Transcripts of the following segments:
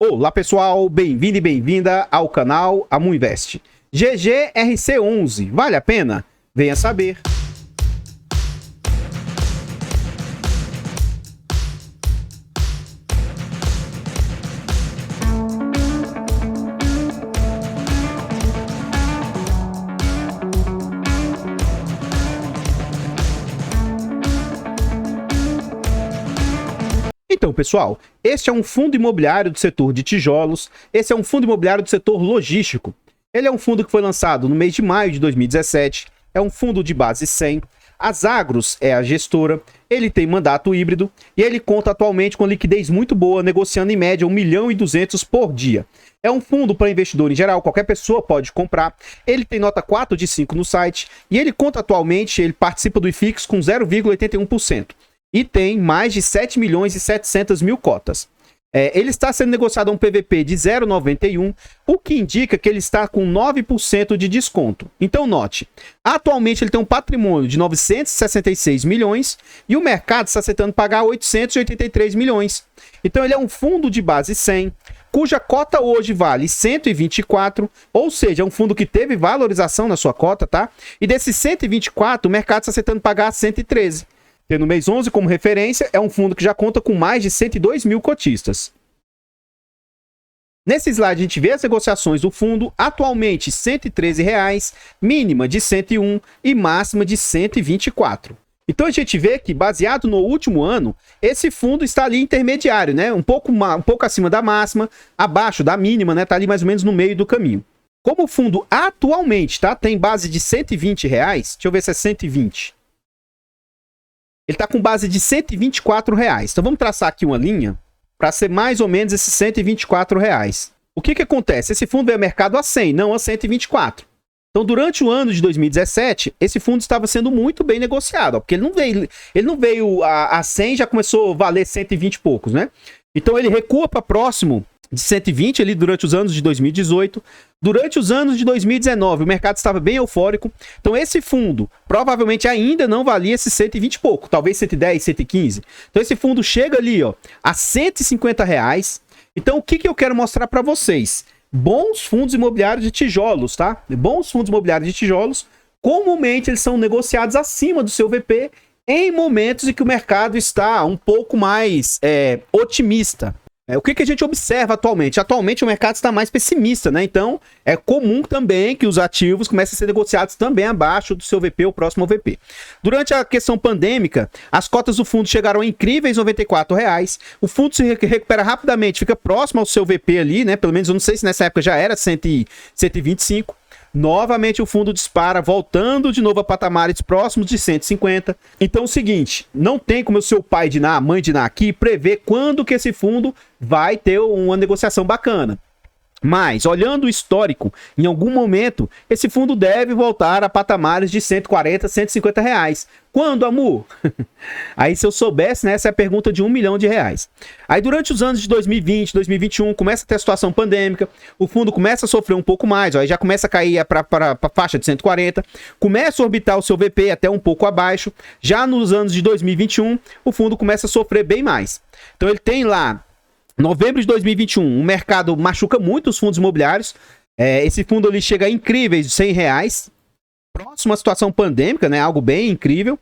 Olá pessoal, bem-vindo e bem-vinda ao canal Amuinvest. GGRC11, vale a pena? Venha saber. Então, pessoal, este é um fundo imobiliário do setor de tijolos, esse é um fundo imobiliário do setor logístico. Ele é um fundo que foi lançado no mês de maio de 2017, é um fundo de base 100. A Zagros é a gestora, ele tem mandato híbrido e ele conta atualmente com liquidez muito boa, negociando em média 1.200.000 por dia. É um fundo para investidor em geral, qualquer pessoa pode comprar. Ele tem nota 4 de 5 no site e ele conta atualmente, ele participa do IFIX com 0,81%. E tem mais de 7.700.000 cotas. Ele está sendo negociado a um PVP de 0,91, o que indica que ele está com 9% de desconto. Então note, atualmente ele tem um patrimônio de 966 milhões e o mercado está aceitando pagar 883 milhões. Então ele é um fundo de base 100, cuja cota hoje vale 124, ou seja, é um fundo que teve valorização na sua cota, tá? E desses 124, o mercado está aceitando pagar 113. Tendo o mês 11 como referência, é um fundo que já conta com mais de 102.000 cotistas. Nesse slide a gente vê as negociações do fundo, atualmente R$ 113,00, mínima de 101 e máxima de 124. Então a gente vê que, baseado no último ano, esse fundo está ali intermediário, né? Um pouco acima da máxima, abaixo da mínima, né? Está ali mais ou menos no meio do caminho. Como o fundo atualmente tem base de R$ 120,00, deixa eu ver se é 120. Ele está com base de R$ 124,00. Então vamos traçar aqui uma linha para ser mais ou menos esses R$ 124,00. O que acontece? Esse fundo veio ao mercado a 100, não a 124. Então durante o ano de 2017, esse fundo estava sendo muito bem negociado, porque ele não veio a 100 e já começou a valer 120 e poucos, né? Então ele recua para próximo de 120 ali durante os anos de 2018. Durante os anos de 2019, o mercado estava bem eufórico. Então esse fundo provavelmente ainda não valia esses 120 e pouco, talvez 110, 115. Então esse fundo chega ali, ó, a R$ 150,00. Então o que eu quero mostrar para vocês? Bons fundos imobiliários de tijolos, tá? Bons fundos imobiliários de tijolos, comumente eles são negociados acima do seu VP em momentos em que o mercado está um pouco mais otimista. O que a gente observa atualmente? Atualmente o mercado está mais pessimista, né? Então é comum também que os ativos comecem a ser negociados também abaixo do seu VP ou próximo ao VP. Durante a questão pandêmica, as cotas do fundo chegaram a incríveis R$ 94,00. O fundo se recupera rapidamente, fica próximo ao seu VP ali, né? Pelo menos eu não sei se nessa época já era 125. Novamente o fundo dispara, voltando de novo a patamares próximos de 150. Então é o seguinte, não tem como o seu pai de Ná, mãe de Ná aqui, prever quando que esse fundo vai ter uma negociação bacana. Mas, olhando o histórico, em algum momento, esse fundo deve voltar a patamares de 140, 150 reais. Quando, amor? Aí, se eu soubesse, né, essa é a pergunta de R$ 1 milhão. Aí, durante os anos de 2020, 2021, começa a ter a situação pandêmica, o fundo começa a sofrer um pouco mais, ó, aí já começa a cair para a faixa de 140, começa a orbitar o seu VP até um pouco abaixo. Já nos anos de 2021, o fundo começa a sofrer bem mais. Então, ele tem lá novembro de 2021, o mercado machuca muito os fundos imobiliários. Esse fundo ali chega a incríveis de R$100, próximo à situação pandêmica, né? Algo bem incrível.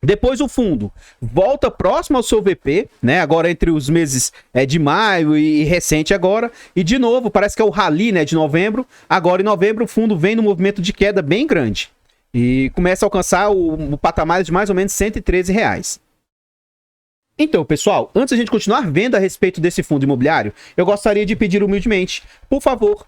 Depois o fundo volta próximo ao seu VP, né? Agora entre os meses de maio e recente agora. E de novo, parece que é o rally, né, de novembro. Agora em novembro o fundo vem no movimento de queda bem grande. E começa a alcançar o patamar de mais ou menos R$113. Então, pessoal, antes da gente continuar vendo a respeito desse fundo imobiliário, eu gostaria de pedir humildemente, por favor,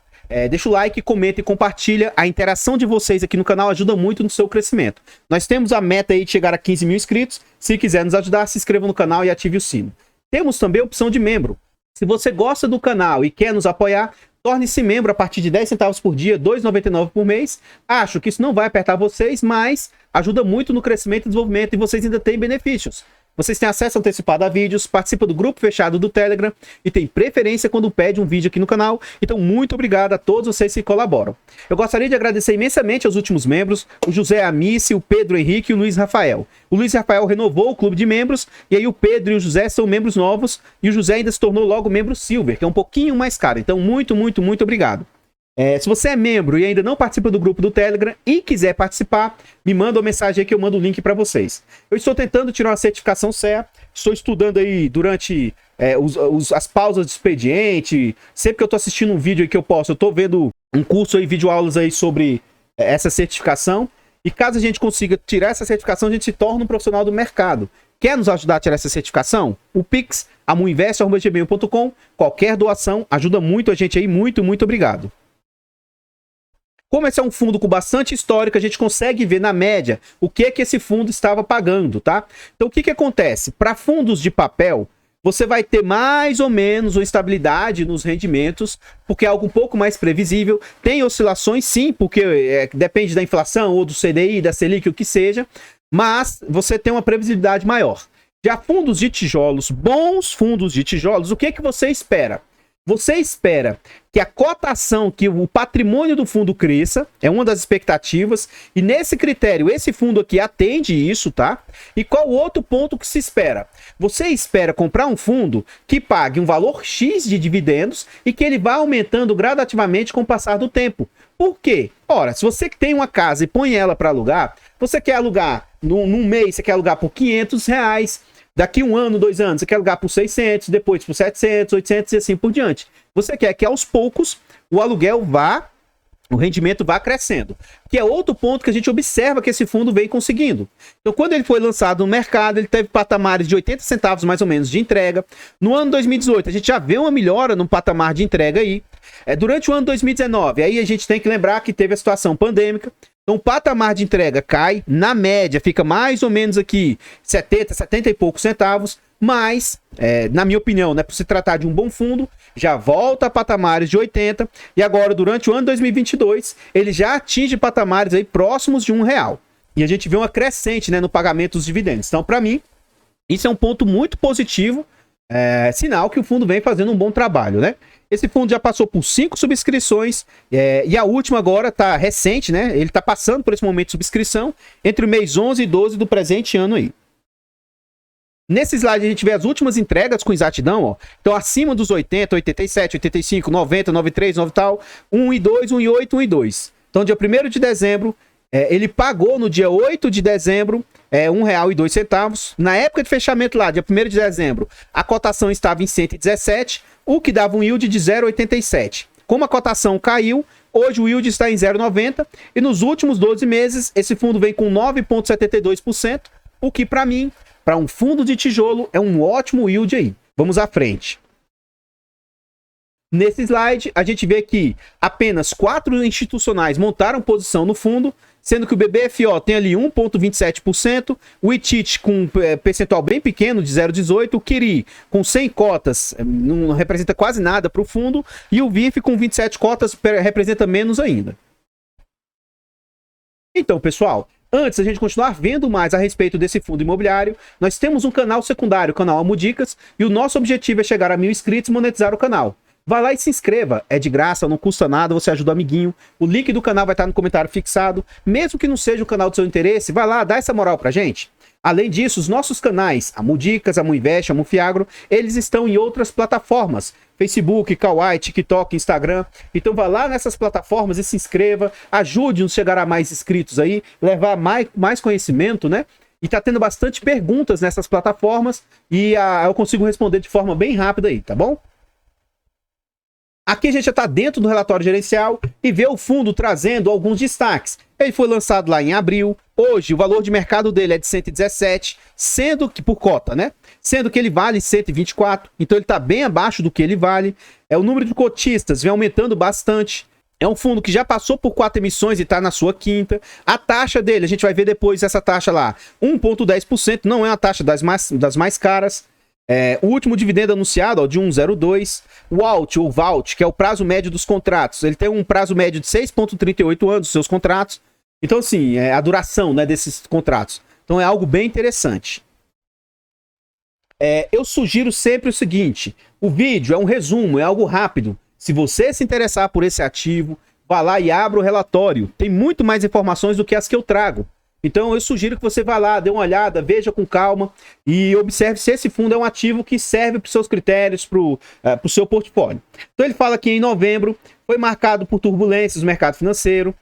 deixa o like, comenta e compartilha. A interação de vocês aqui no canal ajuda muito no seu crescimento. Nós temos a meta aí de chegar a 15 mil inscritos. Se quiser nos ajudar, se inscreva no canal e ative o sino. Temos também a opção de membro. Se você gosta do canal e quer nos apoiar, torne-se membro a partir de 10 centavos por dia, R$ 2,99 por mês. Acho que isso não vai apertar vocês, mas ajuda muito no crescimento e desenvolvimento e vocês ainda têm benefícios. Vocês têm acesso antecipado a vídeos, participam do grupo fechado do Telegram e tem preferência quando pede um vídeo aqui no canal. Então, muito obrigado a todos vocês que colaboram. Eu gostaria de agradecer imensamente aos últimos membros, o José Amice, o Pedro Henrique e o Luiz Rafael. O Luiz Rafael renovou o clube de membros, e aí o Pedro e o José são membros novos, e o José ainda se tornou logo membro Silver, que é um pouquinho mais caro. Então, muito obrigado. Se você é membro e ainda não participa do grupo do Telegram e quiser participar, me manda uma mensagem aí que eu mando o link para vocês. Eu estou tentando tirar uma certificação CEA, estou estudando aí durante as pausas de expediente, sempre que eu estou assistindo um vídeo aí que eu posso, eu estou vendo um curso aí, videoaulas aí sobre essa certificação, e caso a gente consiga tirar essa certificação, a gente se torna um profissional do mercado. Quer nos ajudar a tirar essa certificação? O Pix, amuinvest@gmail.com, qualquer doação ajuda muito a gente aí, muito obrigado. Como esse é um fundo com bastante histórico, a gente consegue ver na média o que esse fundo estava pagando, tá? Então o que acontece? Para fundos de papel, você vai ter mais ou menos uma estabilidade nos rendimentos, porque é algo um pouco mais previsível. Tem oscilações sim, porque depende da inflação ou do CDI, da Selic, o que seja, mas você tem uma previsibilidade maior. Já fundos de tijolos, bons fundos de tijolos, o que você espera? Você espera que a cotação, que o patrimônio do fundo cresça, é uma das expectativas, e nesse critério, esse fundo aqui atende isso, tá? E qual o outro ponto que se espera? Você espera comprar um fundo que pague um valor X de dividendos e que ele vá aumentando gradativamente com o passar do tempo. Por quê? Ora, se você tem uma casa e põe ela para alugar, você quer alugar num mês, você quer alugar por R$500, daqui 1 ano, 2 anos, você quer alugar por 600, depois por 700, 800 e assim por diante. Você quer que aos poucos o aluguel o rendimento vá crescendo. Que é outro ponto que a gente observa que esse fundo vem conseguindo. Então, quando ele foi lançado no mercado, ele teve patamares de 80 centavos mais ou menos de entrega. No ano 2018, a gente já vê uma melhora no patamar de entrega aí. Durante o ano 2019, aí a gente tem que lembrar que teve a situação pandêmica. Então o patamar de entrega cai, na média fica mais ou menos aqui 70 e poucos centavos, mas, na minha opinião, né, por se tratar de um bom fundo, já volta a patamares de 80, e agora durante o ano 2022, ele já atinge patamares aí próximos de R$1. E a gente vê uma crescente, né, no pagamento dos dividendos. Então, para mim, isso é um ponto muito positivo, sinal que o fundo vem fazendo um bom trabalho, né? Esse fundo já passou por 5 subscrições, e a última agora está recente, né? Ele está passando por esse momento de subscrição entre o mês 11 e 12 do presente ano aí. Nesse slide a gente vê as últimas entregas com exatidão, ó. Então acima dos 80, 87, 85, 90, 93, 9 tal, 1 e 2, 1 e 8, 1 e 2. Então dia 1º de dezembro, ele pagou no dia 8 de dezembro R$1,02. Na época de fechamento lá, dia 1º de dezembro, a cotação estava em 117, o que dava um yield de 0,87. Como a cotação caiu, hoje o yield está em 0,90 e nos últimos 12 meses esse fundo vem com 9,72%, o que para mim, para um fundo de tijolo, é um ótimo yield aí. Vamos à frente. Nesse slide, a gente vê que apenas 4 institucionais montaram posição no fundo, sendo que o BBFO tem ali 1,27%, o ITIT com um percentual bem pequeno, de 0,18%, o KIRI com 100 cotas, não representa quase nada para o fundo, e o VIF com 27 cotas representa menos ainda. Então, pessoal, antes da gente continuar vendo mais a respeito desse fundo imobiliário, nós temos um canal secundário, o canal Amudicas, e o nosso objetivo é chegar a 1000 inscritos e monetizar o canal. Vai lá e se inscreva, é de graça, não custa nada, você ajuda o amiguinho. O link do canal vai estar no comentário fixado. Mesmo que não seja o canal do seu interesse, vai lá, dá essa moral pra gente. Além disso, os nossos canais, Amudicas, Amuinvest, Amufiagro, eles estão em outras plataformas. Facebook, Kawaii, TikTok, Instagram. Então vai lá nessas plataformas e se inscreva, ajude-nos a chegar a mais inscritos aí, levar mais conhecimento, né? E tá tendo bastante perguntas nessas plataformas e eu consigo responder de forma bem rápida aí, tá bom? Aqui a gente já está dentro do relatório gerencial e vê o fundo trazendo alguns destaques. Ele foi lançado lá em abril. Hoje o valor de mercado dele é de 117, sendo que por cota, né? Sendo que ele vale 124, então ele está bem abaixo do que ele vale. O número de cotistas vem aumentando bastante. É um fundo que já passou por 4 emissões e está na sua 5ª. A taxa dele, a gente vai ver depois essa taxa lá, 1,10%, não é uma taxa das mais caras. O último dividendo anunciado, ó, de 1,02. O ALT, ou VALT, que é o prazo médio dos contratos, ele tem um prazo médio de 6,38 anos, os seus contratos. Então, assim, a duração, né, desses contratos. Então, é algo bem interessante. eu sugiro sempre o seguinte, o vídeo é um resumo, é algo rápido. Se você se interessar por esse ativo, vá lá e abra o relatório. Tem muito mais informações do que as que eu trago. Então eu sugiro que você vá lá, dê uma olhada, veja com calma e observe se esse fundo é um ativo que serve para os seus critérios, para o seu portfólio. Então ele fala que em novembro foi marcado por turbulências no mercado financeiro.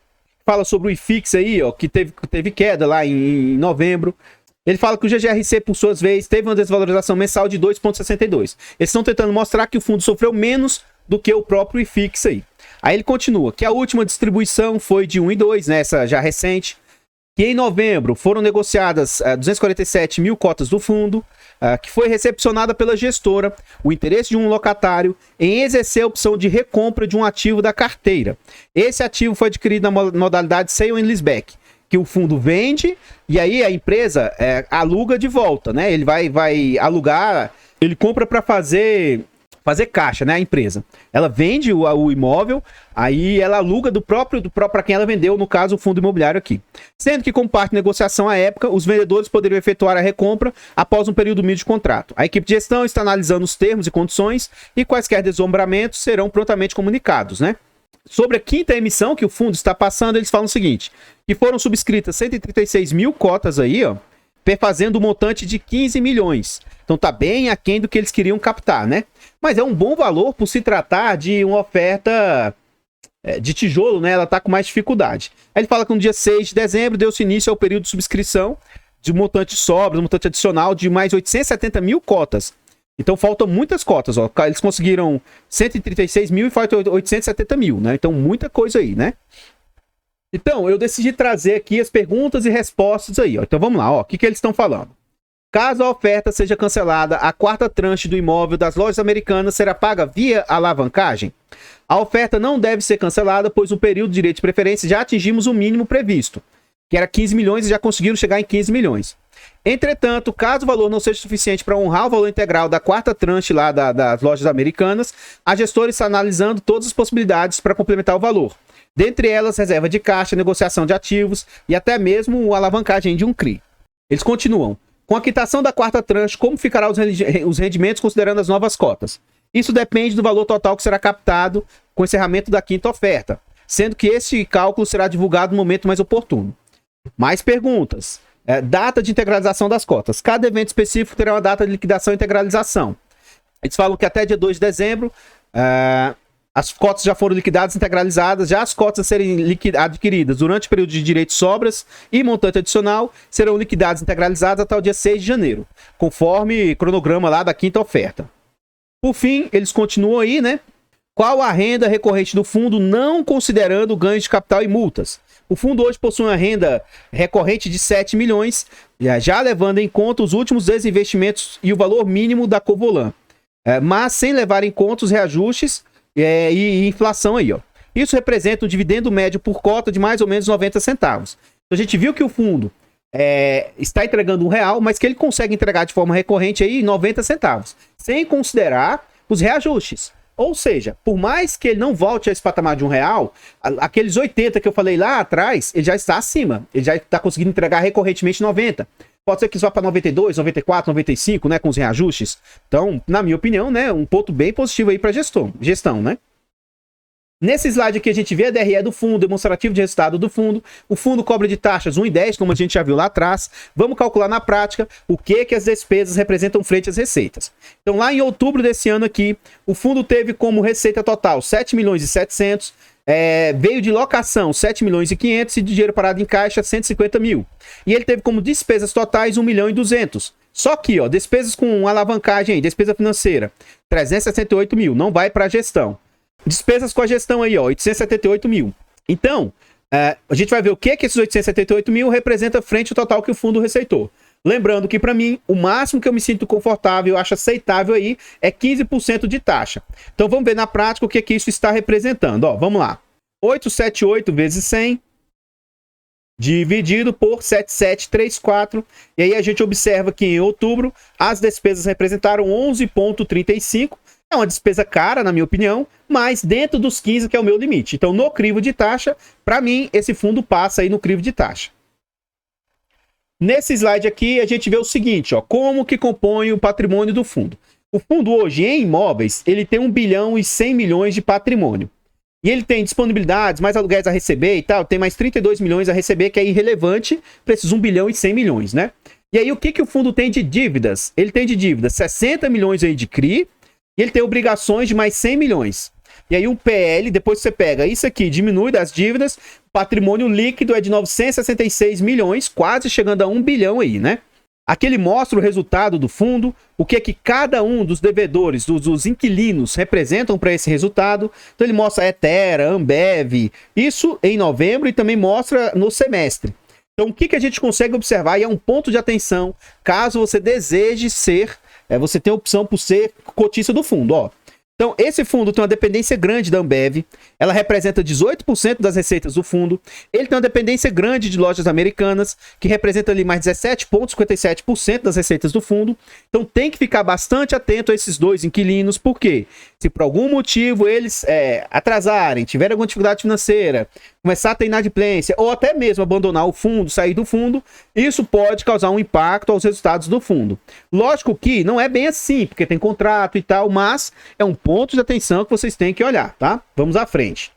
Fala sobre o IFIX aí, ó, que teve queda lá em novembro. Ele fala que o GGRC, por sua vez, teve uma desvalorização mensal de 2,62. Eles estão tentando mostrar que o fundo sofreu menos do que o próprio IFIX aí. Aí ele continua que a última distribuição foi de 1,2, né, essa já recente. Que em novembro foram negociadas 247 mil cotas do fundo, que foi recepcionada pela gestora o interesse de um locatário em exercer a opção de recompra de um ativo da carteira. Esse ativo foi adquirido na modalidade sale and leaseback, que o fundo vende e aí a empresa aluga de volta, né? Ele vai alugar, ele compra para fazer caixa, né? A empresa. Ela vende o imóvel, aí ela aluga do próprio para quem ela vendeu, no caso o fundo imobiliário aqui. Sendo que, como parte de negociação à época, os vendedores poderiam efetuar a recompra após um período mínimo de contrato. A equipe de gestão está analisando os termos e condições e quaisquer desdobramentos serão prontamente comunicados, né? Sobre a quinta emissão que o fundo está passando, eles falam o seguinte, que foram subscritas 136 mil cotas aí, ó, fazendo um montante de 15 milhões. Então tá bem aquém do que eles queriam captar, né? Mas é um bom valor por se tratar de uma oferta de tijolo, né? Ela tá com mais dificuldade. Aí ele fala que no dia 6 de dezembro deu-se início ao período de subscrição de montante sobra, montante adicional de mais 870 mil cotas. Então faltam muitas cotas, ó. Eles conseguiram 136 mil e faltam 870 mil, né? Então muita coisa aí, né? Então, eu decidi trazer aqui as perguntas e respostas aí, ó. Então vamos lá, ó. O que eles estão falando? Caso a oferta seja cancelada, a quarta tranche do imóvel das lojas americanas será paga via alavancagem? A oferta não deve ser cancelada, pois no período de direito de preferência já atingimos o mínimo previsto, que era 15 milhões e já conseguiram chegar em 15 milhões. Entretanto, caso o valor não seja suficiente para honrar o valor integral da quarta tranche lá das lojas americanas, a gestora está analisando todas as possibilidades para complementar o valor. Dentre elas, reserva de caixa, negociação de ativos e até mesmo a alavancagem de um CRI. Eles continuam. Com a quitação da quarta tranche, como ficarão os rendimentos considerando as novas cotas? Isso depende do valor total que será captado com o encerramento da quinta oferta, sendo que esse cálculo será divulgado no momento mais oportuno. Mais perguntas. Data de integralização das cotas. Cada evento específico terá uma data de liquidação e integralização. Eles falam que até dia 2 de dezembro... as cotas já foram liquidadas e integralizadas, já as cotas a serem adquiridas durante o período de direitos sobras e montante adicional serão liquidadas e integralizadas até o dia 6 de janeiro, conforme cronograma lá da quinta oferta. Por fim, eles continuam aí, né? Qual a renda recorrente do fundo, não considerando ganhos de capital e multas? O fundo hoje possui uma renda recorrente de 7 milhões, já levando em conta os últimos desinvestimentos e o valor mínimo da Covolan, mas sem levar em conta os reajustes e inflação aí, ó. Isso representa um dividendo médio por cota de mais ou menos 90 centavos. Então a gente viu que o fundo está entregando R$1, mas que ele consegue entregar de forma recorrente aí 90 centavos, sem considerar os reajustes. Ou seja, por mais que ele não volte a esse patamar de R$1, aqueles 80 que eu falei lá atrás, ele já está acima. Ele já está conseguindo entregar recorrentemente 90. Pode ser que isso vá para 92, 94, 95, né, com os reajustes. Então, na minha opinião, né, um ponto bem positivo aí para gestão, né? Nesse slide aqui a gente vê a DRE do fundo, demonstrativo de resultado do fundo. O fundo cobra de taxas 1,10, como a gente já viu lá atrás. Vamos calcular na prática o que as despesas representam frente às receitas. Então, lá em outubro desse ano aqui, o fundo teve como receita total 7 milhões e 700, veio de locação 7 milhões e 500 e de dinheiro parado em caixa 150 mil. E ele teve como despesas totais 1 milhão e 200. Só que, ó, despesas com alavancagem aí, despesa financeira, 368 mil, não vai para a gestão. Despesas com a gestão aí, ó, 878 mil. Então, a gente vai ver o que esses 878 mil representa frente ao total que o fundo receitou. Lembrando que, para mim, o máximo que eu me sinto confortável, acho aceitável aí, é 15% de taxa. Então, vamos ver na prática o que isso está representando. Ó, vamos lá. 878 vezes 100, dividido por 7734. E aí a gente observa que em outubro, as despesas representaram 11,35. É uma despesa cara, na minha opinião, mas dentro dos 15, que é o meu limite. Então, no crivo de taxa, para mim, esse fundo passa aí no crivo de taxa. Nesse slide aqui, a gente vê o seguinte, ó, como que compõe o patrimônio do fundo. O fundo hoje, em imóveis, ele tem 1 bilhão e 100 milhões de patrimônio. E ele tem disponibilidades, mais aluguéis a receber e tal, tem mais 32 milhões a receber, que é irrelevante para esses 1 bilhão e 100 milhões, né? E aí, o que o fundo tem de dívidas? Ele tem de dívidas 60 milhões aí de CRI, e ele tem obrigações de mais 100 milhões. E aí, o PL, depois que você pega isso aqui, diminui das dívidas, patrimônio líquido é de 966 milhões, quase chegando a 1 bilhão aí, né? Aqui ele mostra o resultado do fundo, o que é que cada um dos devedores, dos inquilinos, representam para esse resultado. Então ele mostra a Etera, Ambev, isso em novembro, e também mostra no semestre. Então o que a gente consegue observar, e é um ponto de atenção, caso você deseje ser, você tem a opção por ser cotista do fundo, ó. Então, esse fundo tem uma dependência grande da Ambev, ela representa 18% das receitas do fundo, ele tem uma dependência grande de lojas americanas, que representa ali mais 17,57% das receitas do fundo. Então, tem que ficar bastante atento a esses dois inquilinos, porque se por algum motivo eles atrasarem, tiverem alguma dificuldade financeira, começar a ter inadimplência, ou até mesmo abandonar o fundo, sair do fundo, isso pode causar um impacto aos resultados do fundo. Lógico que não é bem assim, porque tem contrato e tal, mas é um ponto de atenção que vocês têm que olhar, tá? Vamos à frente.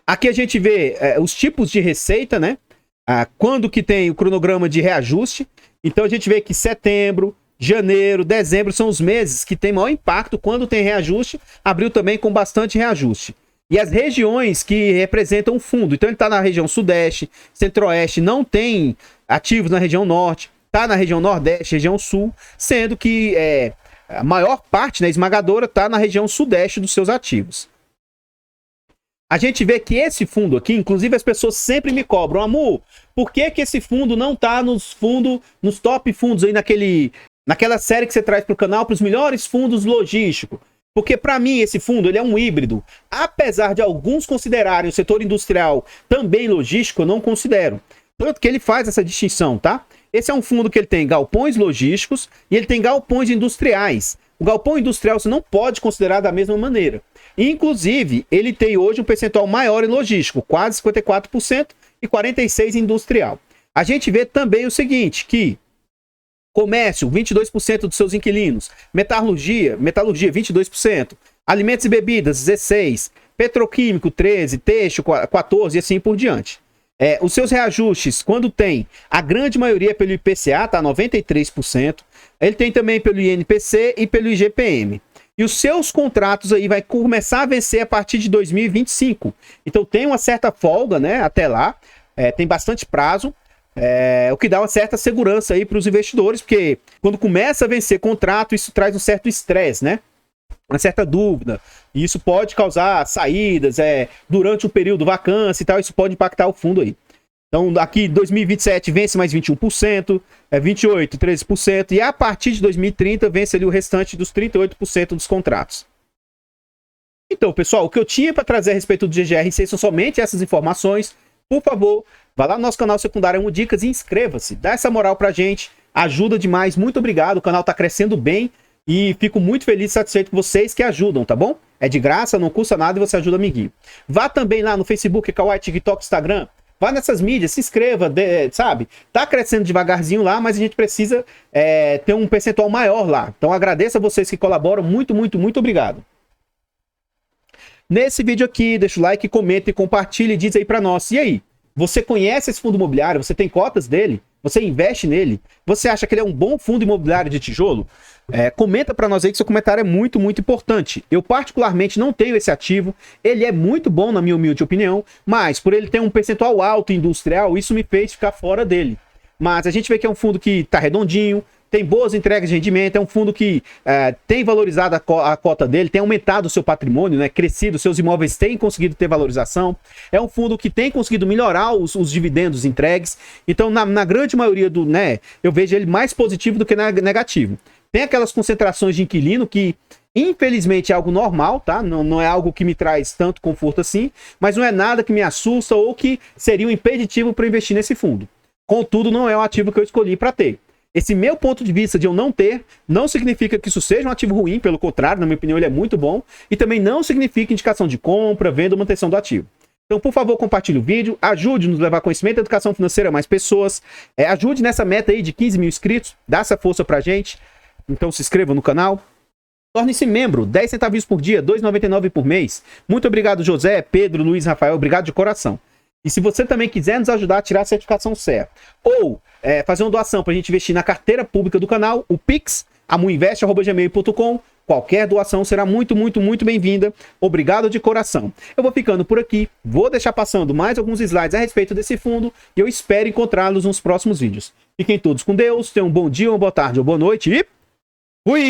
Aqui a gente vê os tipos de receita, né? Quando que tem o cronograma de reajuste. Então a gente vê que setembro, janeiro, dezembro são os meses que tem maior impacto quando tem reajuste. Abril também com bastante reajuste. E as regiões que representam o fundo. Então ele está na região sudeste, centro-oeste, não tem ativos na região norte, está na região nordeste, região sul, sendo que a maior parte, né, esmagadora, está na região sudeste dos seus ativos. A gente vê que esse fundo aqui, inclusive as pessoas sempre me cobram, Amu, por que esse fundo não está nos top fundos aí naquela série que você traz para o canal, para os melhores fundos logísticos? Porque para mim esse fundo ele é um híbrido. Apesar de alguns considerarem o setor industrial também logístico, eu não considero. Tanto que ele faz essa distinção, tá? Esse é um fundo que ele tem galpões logísticos e ele tem galpões industriais. O galpão industrial você não pode considerar da mesma maneira. Inclusive, ele tem hoje um percentual maior em logístico, quase 54% e 46% industrial. A gente vê também o seguinte, que comércio, 22% dos seus inquilinos, metalurgia 22%, alimentos e bebidas, 16%, petroquímico, 13%, têxtil, 14% e assim por diante. Os seus reajustes, quando tem, a grande maioria é pelo IPCA, tá? 93%. Ele tem também pelo INPC e pelo IGPM. E os seus contratos aí vai começar a vencer a partir de 2025. Então tem uma certa folga, né? Até lá. Tem bastante prazo. O que dá uma certa segurança aí para os investidores, porque quando começa a vencer contrato, isso traz um certo estresse, né? Uma certa dúvida, e isso pode causar saídas, durante o período vacância e tal, isso pode impactar o fundo aí. Então aqui 2027 vence mais 21%, 28%, 13%, e a partir de 2030 vence ali o restante dos 38% dos contratos. Então pessoal, o que eu tinha para trazer a respeito do GGRC são somente essas informações. Por favor, vá lá no nosso canal secundário Amu Dicas e inscreva-se, dá essa moral pra gente, ajuda demais, muito obrigado, o canal tá crescendo bem. E fico muito feliz e satisfeito com vocês que ajudam, tá bom? É de graça, não custa nada e você ajuda amiguinho. Vá também lá no Facebook, Kawaii, TikTok, Instagram. Vá nessas mídias, se inscreva, sabe? Tá crescendo devagarzinho lá, mas a gente precisa ter um percentual maior lá. Então agradeço a vocês que colaboram. Muito, muito, muito obrigado. Nesse vídeo aqui, deixa o like, comenta e compartilha e diz aí pra nós. E aí? Você conhece esse fundo imobiliário? Você tem cotas dele? Você investe nele? Você acha que ele é um bom fundo imobiliário de tijolo? Comenta para nós aí que seu comentário é muito, muito importante. Eu particularmente não tenho esse ativo. Ele é muito bom na minha humilde opinião, mas por ele ter um percentual alto industrial, isso me fez ficar fora dele. Mas a gente vê que é um fundo que está redondinho, tem boas entregas de rendimento, é um fundo que tem valorizado a cota dele, tem aumentado o seu patrimônio, né, crescido, seus imóveis têm conseguido ter valorização, é um fundo que tem conseguido melhorar os dividendos entregues, então na grande maioria eu vejo ele mais positivo do que negativo. Tem aquelas concentrações de inquilino que, infelizmente, é algo normal, tá? Não é algo que me traz tanto conforto assim, mas não é nada que me assusta ou que seria um impeditivo para investir nesse fundo. Contudo, não é o ativo que eu escolhi para ter. Esse meu ponto de vista de eu não ter, não significa que isso seja um ativo ruim, pelo contrário, na minha opinião ele é muito bom, e também não significa indicação de compra, venda ou manutenção do ativo. Então, por favor, compartilhe o vídeo, ajude-nos a levar conhecimento da educação financeira a mais pessoas, ajude nessa meta aí de 15 mil inscritos, dá essa força pra gente. Então se inscreva no canal, torne-se membro, 10 centavos por dia, R$ 2,99 por mês. Muito obrigado, José, Pedro, Luiz, Rafael, obrigado de coração. E se você também quiser nos ajudar a tirar a certificação CEA, ou fazer uma doação para a gente investir na carteira pública do canal, o Pix, amuinvest@gmail.com, qualquer doação será muito, muito, muito bem-vinda. Obrigado de coração. Eu vou ficando por aqui, vou deixar passando mais alguns slides a respeito desse fundo e eu espero encontrá-los nos próximos vídeos. Fiquem todos com Deus, tenham um bom dia, uma boa tarde ou boa noite e... fui!